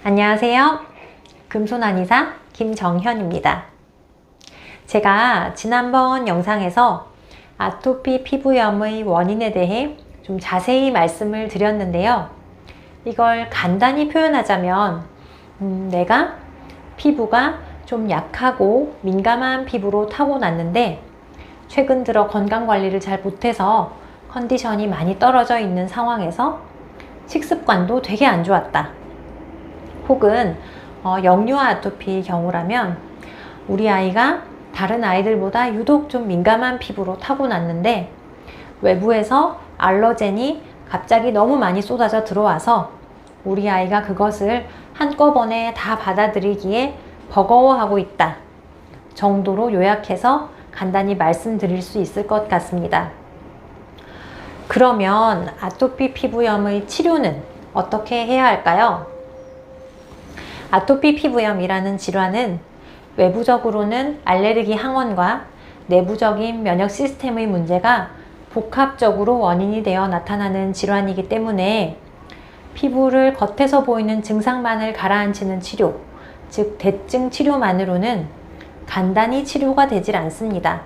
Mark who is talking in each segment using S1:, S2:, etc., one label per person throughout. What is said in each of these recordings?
S1: 안녕하세요. 금손한의사 김정현입니다. 제가 지난번 영상에서 아토피 피부염의 원인에 대해 좀 자세히 말씀을 드렸는데요. 이걸 간단히 표현하자면 내가 피부가 좀 약하고 민감한 피부로 타고났는데 최근 들어 건강관리를 잘 못해서 컨디션이 많이 떨어져 있는 상황에서 식습관도 되게 안 좋았다. 혹은 역류화 아토피 경우라면 우리 아이가 다른 아이들보다 유독 좀 민감한 피부로 타고났는데 외부에서 알러젠이 갑자기 너무 많이 쏟아져 들어와서 우리 아이가 그것을 한꺼번에 다 받아들이기에 버거워하고 있다 정도로 요약해서 간단히 말씀드릴 수 있을 것 같습니다. 그러면 아토피 피부염의 치료는 어떻게 해야 할까요? 아토피 피부염이라는 질환은 외부적으로는 알레르기 항원과 내부적인 면역 시스템의 문제가 복합적으로 원인이 되어 나타나는 질환이기 때문에 피부를 겉에서 보이는 증상만을 가라앉히는 치료, 즉 대증 치료만으로는 간단히 치료가 되질 않습니다.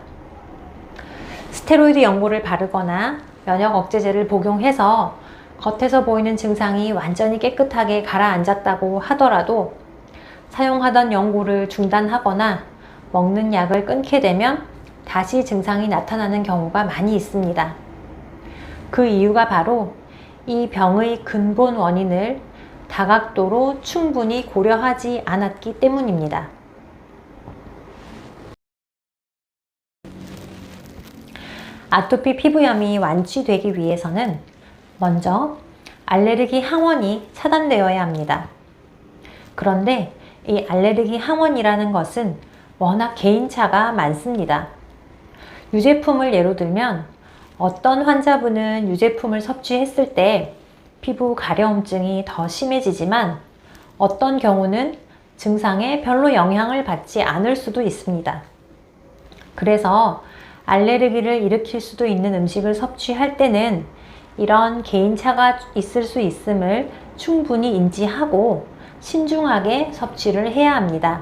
S1: 스테로이드 연고를 바르거나 면역 억제제를 복용해서 겉에서 보이는 증상이 완전히 깨끗하게 가라앉았다고 하더라도 사용하던 연고를 중단하거나 먹는 약을 끊게 되면 다시 증상이 나타나는 경우가 많이 있습니다. 그 이유가 바로 이 병의 근본 원인을 다각도로 충분히 고려하지 않았기 때문입니다. 아토피 피부염이 완치되기 위해서는 먼저 알레르기 항원이 차단되어야 합니다. 그런데 이 알레르기 항원이라는 것은 워낙 개인차가 많습니다. 유제품을 예로 들면 어떤 환자분은 유제품을 섭취했을 때 피부 가려움증이 더 심해지지만 어떤 경우는 증상에 별로 영향을 받지 않을 수도 있습니다. 그래서 알레르기를 일으킬 수도 있는 음식을 섭취할 때는 이런 개인차가 있을 수 있음을 충분히 인지하고 신중하게 섭취를 해야 합니다.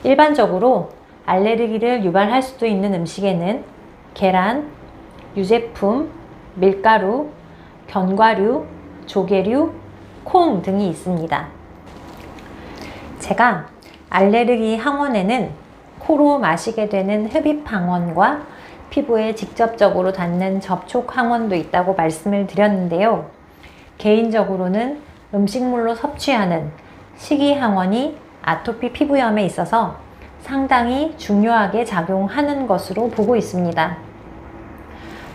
S1: 일반적으로 알레르기를 유발할 수도 있는 음식에는 계란, 유제품, 밀가루, 견과류, 조개류, 콩 등이 있습니다. 제가 알레르기 항원에는 코로 마시게 되는 흡입 항원과 피부에 직접적으로 닿는 접촉 항원도 있다고 말씀을 드렸는데요. 개인적으로는 음식물로 섭취하는 식이 항원이 아토피 피부염에 있어서 상당히 중요하게 작용하는 것으로 보고 있습니다.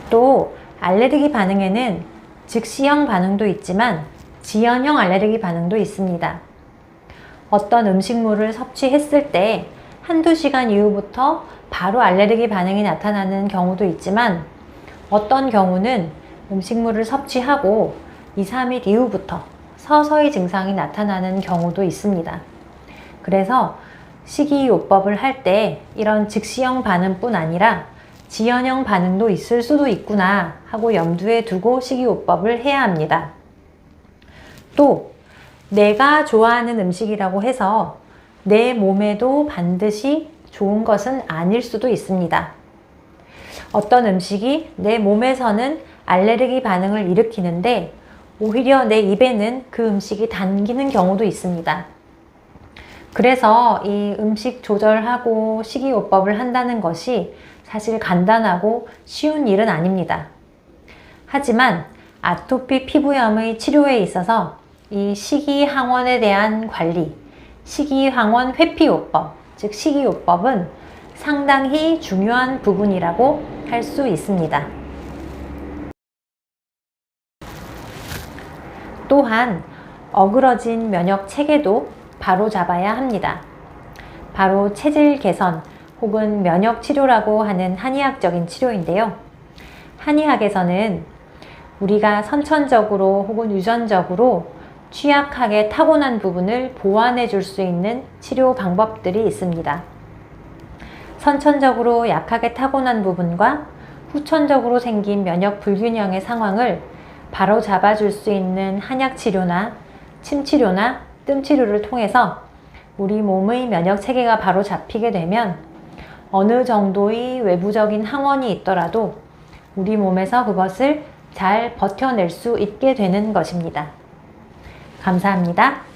S1: 또 알레르기 반응에는 즉시형 반응도 있지만 지연형 알레르기 반응도 있습니다. 어떤 음식물을 섭취했을 때 한두 시간 이후부터 바로 알레르기 반응이 나타나는 경우도 있지만 어떤 경우는 음식물을 섭취하고 2, 3일 이후부터 서서히 증상이 나타나는 경우도 있습니다. 그래서 식이요법을 할 때 이런 즉시형 반응뿐 아니라 지연형 반응도 있을 수도 있구나 하고 염두에 두고 식이요법을 해야 합니다. 또 내가 좋아하는 음식이라고 해서 내 몸에도 반드시 좋은 것은 아닐 수도 있습니다. 어떤 음식이 내 몸에서는 알레르기 반응을 일으키는데 오히려 내 입에는 그 음식이 당기는 경우도 있습니다. 그래서 이 음식 조절하고 식이요법을 한다는 것이 사실 간단하고 쉬운 일은 아닙니다. 하지만 아토피 피부염의 치료에 있어서 이 식이항원에 대한 관리, 식이항원 회피요법, 즉 식이요법은 상당히 중요한 부분이라고 할 수 있습니다. 또한 어그러진 면역 체계도 바로잡아야 합니다. 바로 체질 개선 혹은 면역 치료라고 하는 한의학적인 치료인데요. 한의학에서는 우리가 선천적으로 혹은 유전적으로 취약하게 타고난 부분을 보완해 줄 수 있는 치료 방법들이 있습니다. 선천적으로 약하게 타고난 부분과 후천적으로 생긴 면역 불균형의 상황을 바로 잡아줄 수 있는 한약 치료나 침 치료나 뜸 치료를 통해서 우리 몸의 면역 체계가 바로 잡히게 되면 어느 정도의 외부적인 항원이 있더라도 우리 몸에서 그것을 잘 버텨낼 수 있게 되는 것입니다. 감사합니다.